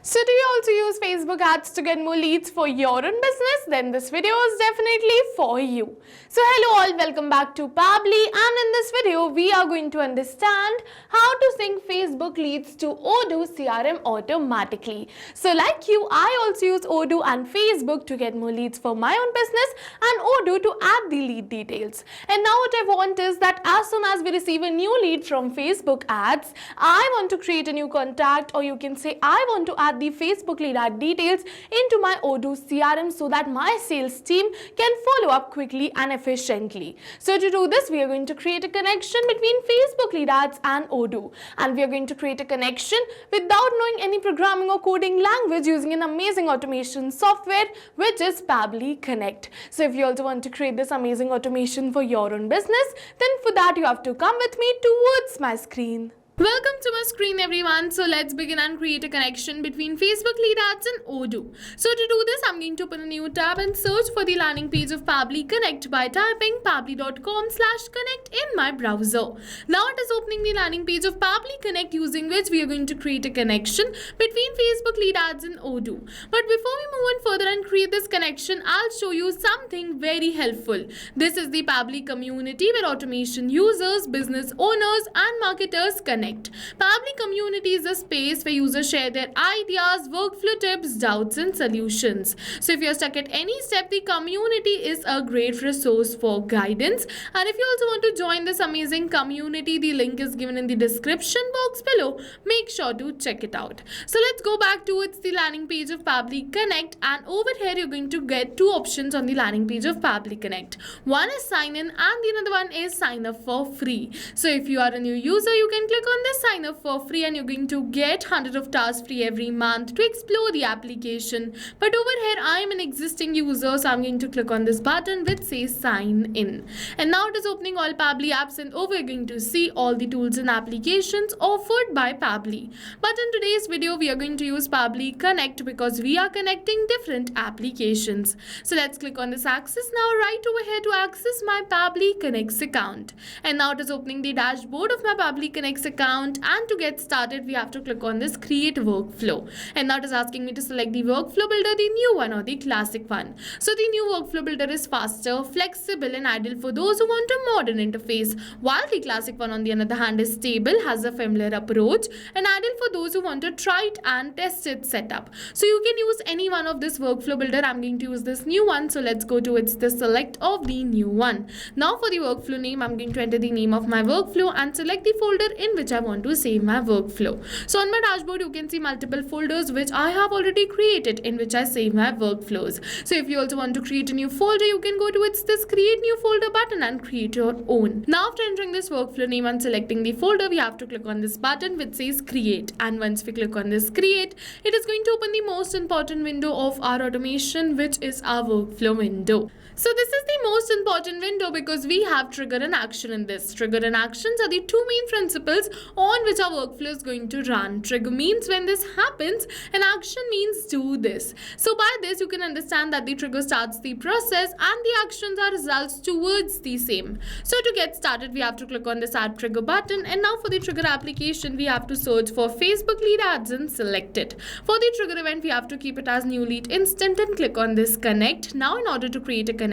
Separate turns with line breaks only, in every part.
So do you also use Facebook ads to get more leads for your own business? Then this video is definitely for you. So hello all, welcome back to Pabbly, and in this video we are going to understand how to sync Facebook leads to Odoo CRM automatically. So like you, I also use Odoo and Facebook to get more leads for my own business and Odoo to add the lead details. And now what I want is that as soon as we receive a new lead from Facebook ads, I want to create a new contact, or you can say I want to add the Facebook lead ad details into my Odoo CRM so that my sales team can follow up quickly and efficiently. So to do this, we are going to create a connection between Facebook lead ads and Odoo, and we are going to create a connection without knowing any programming or coding language using an amazing automation software which is Pabbly Connect. So if you also want to create this amazing automation for your own business, then for that you have to come with me towards my screen. Welcome to my screen everyone. So let's begin and create a connection between Facebook lead ads and Odoo. So to do this, I'm going to open a new tab and search for the landing page of Pabbly Connect by typing pabbly.com/connect in my browser. Now it is opening the landing page of Pabbly Connect, using which we are going to create a connection between Facebook lead ads and Odoo. But before we move on further and create this connection, I'll show you something very helpful. This is the Pabbly community where automation users, business owners and marketers connect. Pabbly community is a space where users share their ideas, workflow tips, doubts and solutions. So if you're stuck at any step, the community is a great resource for guidance. And if you also want to join this amazing community, the link is given in the description box below. Make sure to check it out. So let's go back towards the landing page of Pabbly Connect, and over here you're going to get two options on the landing page of Pabbly Connect. One is sign in and the another one is sign up for free. So if you are a new user, you can click on this sign up for free and you're going to get 100 of tasks free every month to explore the application. But over here I am an existing user, so I'm going to click on this button which says sign in. And now it is opening all Pabbly apps, and over you're going to see all the tools and applications offered by Pabbly. But in today's video we are going to use Pabbly Connect because we are connecting different applications. So let's click on this access now right over here to access my Pabbly Connect account. And now it is opening the dashboard of my Pabbly Connect account, and to get started we have to click on this create workflow, and now it is asking me to select the workflow builder, the new one or the classic one. So the new workflow builder is faster, flexible and ideal for those who want a modern interface, while the classic one on the other hand is stable, has a familiar approach and ideal for those who want to try it and test its setup. So you can use any one of this workflow builder. I'm going to use this new one, so let's go towards the select of the new one. Now for the workflow name, I'm going to enter the name of my workflow and select the folder in which I want to save my workflow. So on my dashboard you can see multiple folders which I have already created in which I save my workflows. So if you also want to create a new folder, you can go towards this create new folder button and create your own. Now after entering this workflow name and selecting the folder, we have to click on this button which says create, and once we click on this create, it is going to open the most important window of our automation, which is our workflow window. So this is the most important window because we have trigger and action in this. Trigger and actions are the two main principles on which our workflow is going to run. Trigger means when this happens, and action means do this. So by this you can understand that the trigger starts the process and the actions are results towards the same. So to get started we have to click on this add trigger button, and now for the trigger application we have to search for Facebook lead ads and select it. For the trigger event we have to keep it as new lead instant and click on this connect. Now in order to create a connection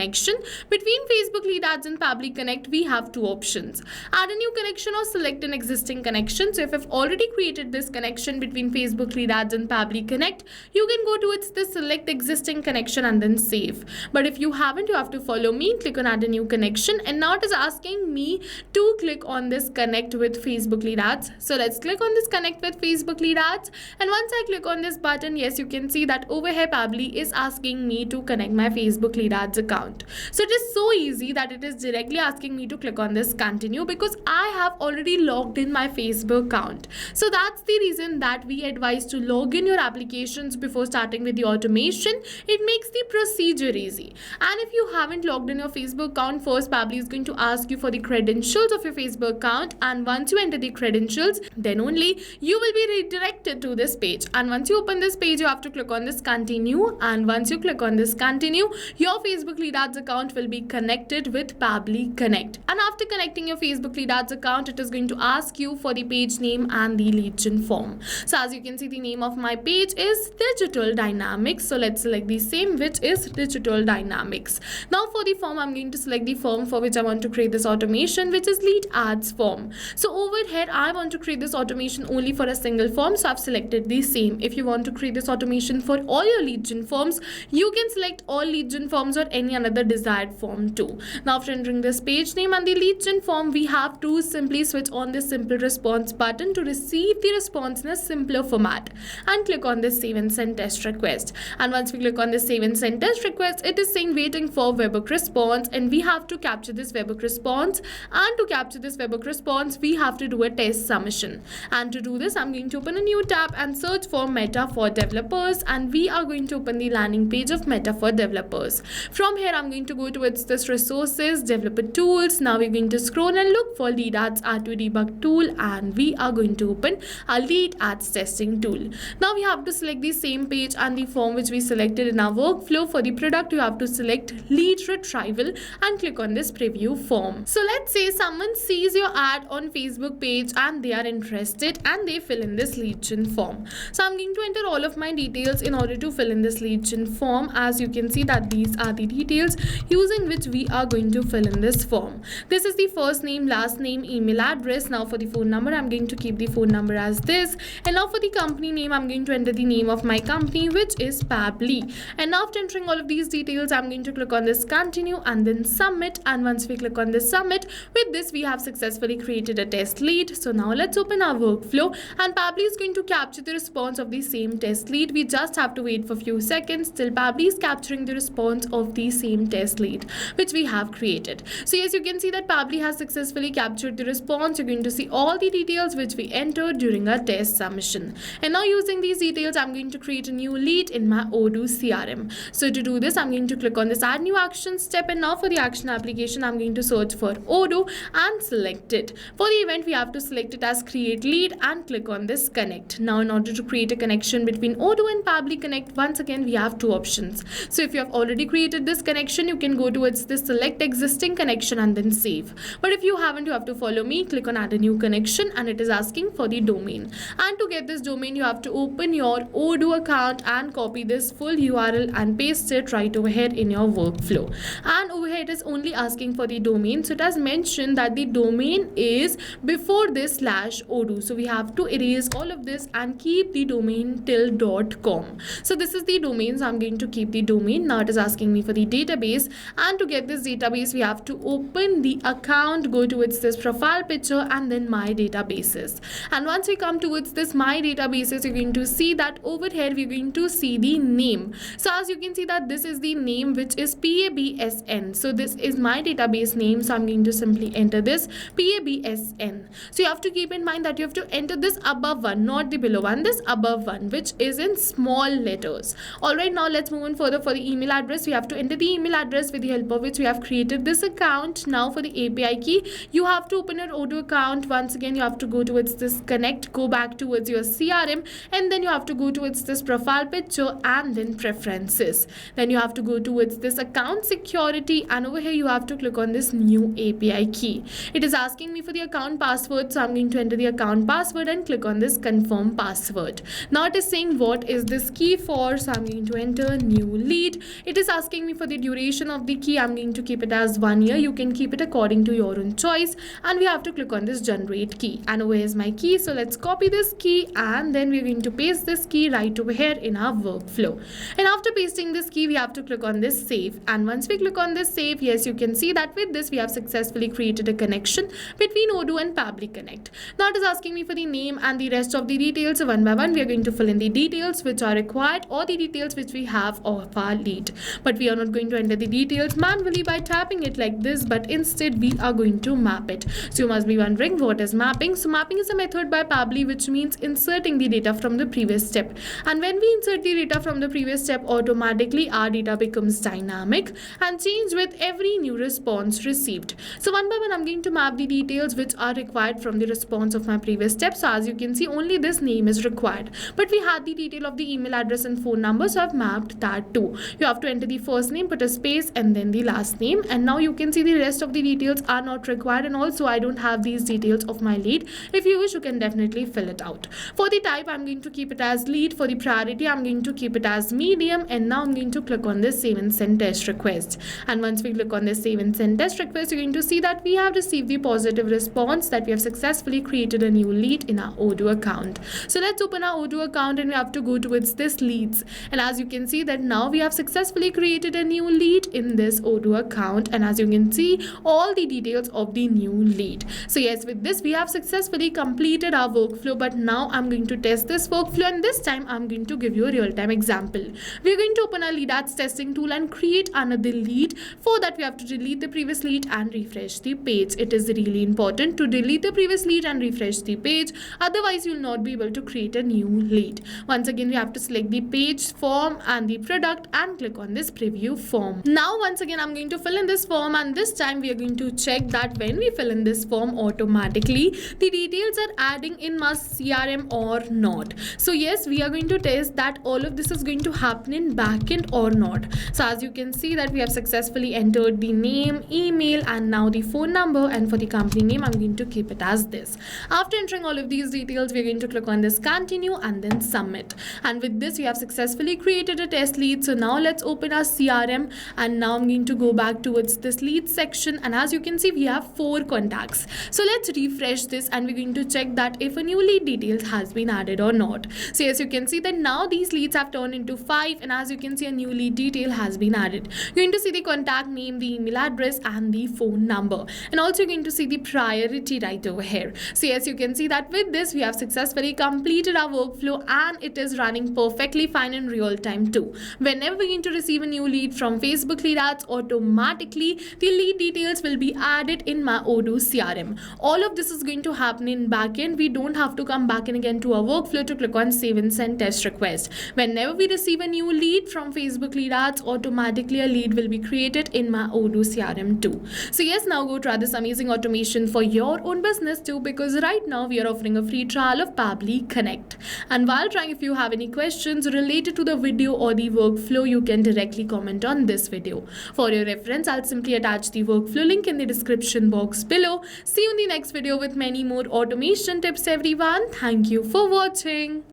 between Facebook lead ads and Pabbly Connect, we have two options: add a new connection or select an existing connection. So if I've already created this connection between Facebook lead ads and Pabbly Connect, you can go towards this select existing connection and then save. But if you haven't, you have to follow me, click on add a new connection, and now it is asking me to click on this connect with Facebook lead ads. So let's click on this connect with Facebook lead ads, and once I click on this button, yes, you can see that over here Pabbly is asking me to connect my Facebook lead ads account. So it is so easy that it is directly asking me to click on this continue because I have already logged in my Facebook account. So that's the reason that we advise to log in your applications before starting with the automation. It makes the procedure easy. And if you haven't logged in your Facebook account, first Pabbly is going to ask you for the credentials of your Facebook account, and once you enter the credentials, then only you will be redirected to this page. And once you open this page, you have to click on this continue, and once you click on this continue, your Facebook lead ads account will be connected with Pabbly Connect. And after connecting your Facebook lead ads account, it is going to ask you for the page name and the lead gen form. So as you can see, the name of my page is Digital Dynamics. So let's select the same, which is Digital Dynamics. Now for the form, I'm going to select the form for which I want to create this automation, which is lead ads form. So over here, I want to create this automation only for a single form. So I've selected the same. If you want to create this automation for all your lead gen forms, you can select all lead gen forms or any another desired form too. Now after entering this page name and the lead gen form, we have to simply switch on this simple response button to receive the response in a simpler format and click on this save and send test request. And once we click on this save and send test request, it is saying waiting for webhook response, and we have to capture this webhook response. And to capture this webhook response, we have to do a test submission. And to do this, I'm going to open a new tab and search for Meta for Developers, and we are going to open the landing page of Meta for Developers. From here, I'm going to go towards this resources, developer tools. Now we're going to scroll and look for lead ads R2 debug tool, and we are going to open our lead ads testing tool. Now we have to select the same page and the form which we selected in our workflow. For the product, you have to select lead retrieval and click on this preview form. So let's say someone sees your ad on Facebook page and they are interested and they fill in this lead gen form. So I'm going to enter all of my details in order to fill in this lead gen form. As you can see that these are the details using which we are going to fill in this form. This is the first name, last name, email address. Now for the phone number, I'm going to keep the phone number as this. And now for the company name, I'm going to enter the name of my company, which is Pabbly. And now after entering all of these details, I'm going to click on this continue and then submit. And once we click on this submit, with this we have successfully created a test lead. So now let's open our workflow, and Pabbly is going to capture the response of the same test lead. We just have to wait for a few seconds till Pabbly is capturing the response of the same test lead which we have created. So yes, you can see that Pabbly has successfully captured the response. You're going to see all the details which we entered during our test submission. And now using these details, I'm going to create a new lead in my Odoo CRM. So to do this, I'm going to click on this add new action step, and now for the action application, I'm going to search for Odoo and select it. For the event, we have to select it as create lead and click on this connect. Now in order to create a connection between Odoo and Pabbly Connect, once again we have two options. So if you have already created this connection, you can go towards this select existing connection and then save. But if you haven't, you have to follow me, click on add a new connection, and it is asking for the domain. And to get this domain, you have to open your Odoo account and copy this full URL and paste it right over here in your workflow. And over here it is only asking for the domain. So it has mentioned that the domain is before this /Odoo. So we have to erase all of this and keep the domain till .com. So this is the domain. So I'm going to keep the domain. Now it is asking me for the database, and to get this database, we have to open the account, go towards this profile picture, and then my databases. And once we come towards this my databases, you're going to see that over here we're going to see the name. So as you can see that this is the name, which is PABSN. So this is my database name. So I'm going to simply enter this PABSN. So you have to keep in mind that you have to enter this above one, not the below one, this above one, which is in small letters. Alright, now let's move on further. For the email address, we have to enter the email address with the help of which we have created this account. Now for the API key, you have to open your Odoo account. Once again, you have to go towards this connect, go back towards your CRM, and then you have to go towards this profile picture and then preferences. Then you have to go towards this account security, and over here you have to click on this new API key. It is asking me for the account password, so I'm going to enter the account password and click on this confirm password. Now it is saying what is this key for, so I'm going to enter new lead. It is asking me for the duration of the key. I'm going to keep it as 1 year. You can keep it according to your own choice, and we have to click on this generate key. And over here is my key, so let's copy this key and then we're going to paste this key right over here in our workflow. And after pasting this key, we have to click on this save. And once we click on this save, yes, you can see that with this we have successfully created a connection between Odoo and Pabbly Connect. Now it is asking me for the name and the rest of the details. So one by one we are going to fill in the details which are required or the details which we have of our lead. But we are not going to enter the details manually by tapping it like this, but instead we are going to map it. So you must be wondering what is mapping. So mapping is a method by Pabbly which means inserting the data from the previous step. And when we insert the data from the previous step, automatically our data becomes dynamic and change with every new response received. So one by one I'm going to map the details which are required from the response of my previous step. So as you can see, only this name is required, but we had the detail of the email address and phone number, so I've mapped that too. You have to enter the first name, put a space, and then the last name. And now you can see the rest of the details are not required, and also I don't have these details of my lead. If you wish, you can definitely fill it out. For the type, I'm going to keep it as lead. For the priority, I'm going to keep it as medium. And now I'm going to click on this save and send test request. And once we click on this save and send test request, you're going to see that we have received the positive response that we have successfully created a new lead in our Odoo account. So let's open our Odoo account and we have to go towards this leads. And as you can see that now we have successfully created a new lead in this Odoo account. And as you can see all the details of the new lead. So yes, with this we have successfully completed our workflow, but now I'm going to test this workflow, and this time I'm going to give you a real-time example. We're going to open our lead ads testing tool and create another lead. For that we have to delete the previous lead and refresh the page. It is really important to delete the previous lead and refresh the page, otherwise you'll not be able to create a new lead. Once again, we have to select the page, form and the product and click on this preview form. Now once again I'm going to fill in this form, and this time we are going to check that when we fill in this form automatically the details are adding in my CRM or not. So yes, we are going to test that all of this is going to happen in backend or not. So as you can see that we have successfully entered the name, email and now the phone number, and for the company name I'm going to keep it as this. After entering all of these details, we're going to click on this continue and then submit. And with this we have successfully created a test lead. So now let's open our CRM, and now I'm going to go back towards this lead section, and as you can see we have 4 contacts. So let's refresh this and we're going to check that if a new lead details has been added or not. So as you can see that now these leads have turned into 5, and as you can see a new lead detail has been added. You're going to see the contact name, the email address and the phone number, and also you're going to see the priority right over here. So yes, you can see that with this we have successfully completed our workflow, and it is running perfectly fine in real time too. Whenever we're going to receive a new lead from Facebook lead ads, automatically the lead details will be added in my Odoo CRM. All of this is going to happen in backend. We don't have to come back and again to our workflow to click on save and send test request. Whenever we receive a new lead from Facebook lead ads, automatically a lead will be created in my Odoo CRM too. So yes, now go try this amazing automation for your own business too, because right now we are offering a free trial of Pabbly Connect. And while trying, if you have any questions related to the video or the workflow, you can directly comment on this video. For your reference, I'll simply attach the workflow link in the description box below. See you in the next video with many more automation tips, everyone. Thank you for watching.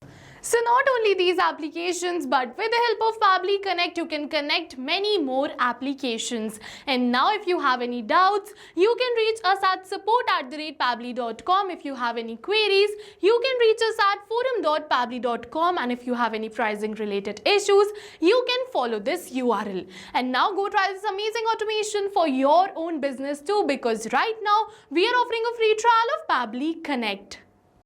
So not only these applications, but with the help of Pabbly Connect, you can connect many more applications. And now if you have any doubts, you can reach us at support@pabbly.com. If you have any queries, you can reach us at forum.pabbly.com. And if you have any pricing related issues, you can follow this URL. And now go try this amazing automation for your own business too, because right now we are offering a free trial of Pabbly Connect.